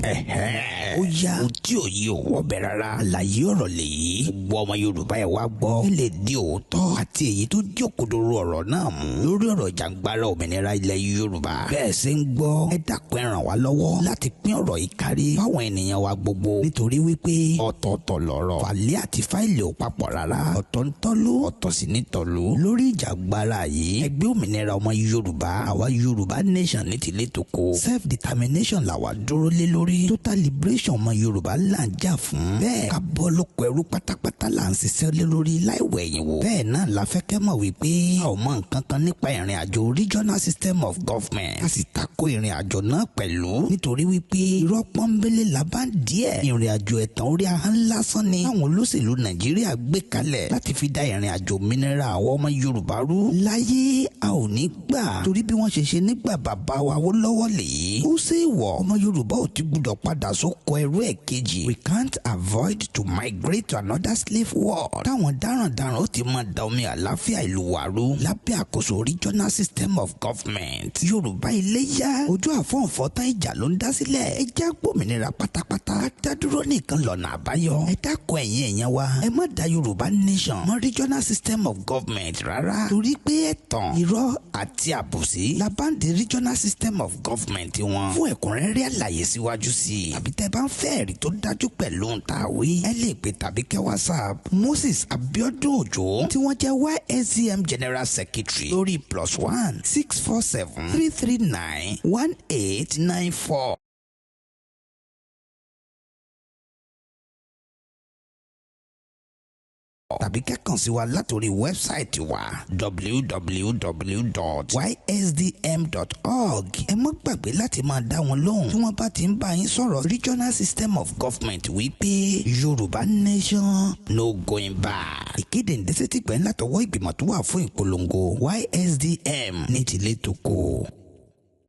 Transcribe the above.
ó yá o tí ò yí òwò bẹ̀ rárá àlàyé ọ̀rọ̀ lèyí gbogbo ọmọ Yorùbá ẹ̀ wá gbọ́ ẹ lè di òótọ́ àti èyí tó jẹ́ òkodoro ọ̀rọ̀ náà mú lórí ọ̀rọ̀ jàǹgbára òmìnira ilẹ̀ Yorùbá bẹ́ẹ̀ ṣe ń gbọ́ ẹ dákun ẹ ràn wá lọ́wọ́ láti pín ọ̀rọ̀ yìí kárí fáwọn ènìyàn wa gbogbo nítorí wípé ọ̀tọ̀ọ̀tọ̀ lọ̀rọ̀ fàlẹ́ àti fáìlì ò papọ̀ rárá ọ̀tọ̀ ń tọ́lú ọ̀tọ̀ sì ní tọ́lú lórí ìjàǹgbára yìí ẹgbẹ́ òmìnira ọmọ Yorùbá àwa Yorùbá nation ní tìlé tòkó self determination làwa dúró lé lórí total liberation ọmọ Yorùbá là ń jà fún bẹ́ẹ̀ ká bọ́ lóko ẹrú pátápátá là ń ṣiṣẹ́ lé lórí láìwẹ̀ ẹ̀yìn wò bẹ́ẹ̀ náà la fẹ́ kẹ́ mọ̀ wípé a ò mọ nǹkan kan nípa ìrìn àjò regional system of government a sì tako ìrìn àjò náà pẹ̀lú nítorí wípé irọ́ pọ́nbélé la bá ń díẹ̀ ìrìn àjò ẹ̀tàn orí ahọ́n lásán ni àwọn olóṣèlú Nàìjíríà gbé kalẹ̀ láti fi dá ìrìn àjò òmìnira àwọn ọmọ Yorùbá rú láyé a ò ní gbà torí bí wọ́n ṣe nígbà bàbá wa wó lọ́wọ́ lèyí ó ṣe wọ̀ ọmọ Yorùbá ò ti gbúdọ̀ padà sóko ẹrú ẹ̀ kejì we can't avoid to migrate to another slave world táwọn darandaran ó ti máa da omi àláfíà ìlú wa rú lábẹ́ àkóso regional system of government Yorùbá ilé yá ojú àfọ̀nfọ̀ tán ìjà ló ń dá sílẹ̀ ẹ já gbòmìnira pátápátá dádúró nìkan lọ́nà àbáyọ ẹ dákun ẹ̀yin èèyàn wa ẹ má da Yorùbá nation mọ́ regional system of government rárá torí pé ẹ̀tàn irọ́ àti àbòsí labáǹdì regional system of government wọn fún ẹ̀kúnrẹ́rẹ́ àlàyé síwájú sí i tàbí tẹ́ bá ń fẹ́ ẹ̀rí tó dájú pẹ̀lú ń ta àwí ẹ lè pè tàbí kẹ́ WhatsApp Moses Abiodun Ojo tí wọ́n jẹ́ YSCM General Secretary lórí +1 647 339 1894. tàbí kẹ́kàn sí wa látòrí wẹ́bsáìtì wa www.ysdm.org ẹ má gbàgbé láti máa dá wọn lóhùn tí wọ́n bá ti ń bá yín sọ̀rọ̀ regional system of government wípé Yorùbá nation no going back. ìkéde ìdẹ́sẹ̀ tí gbẹ̀ ń látọwọ́ ìgbìmọ̀ tó wà fún ìpolongo YSDM ní tìlé tòkó.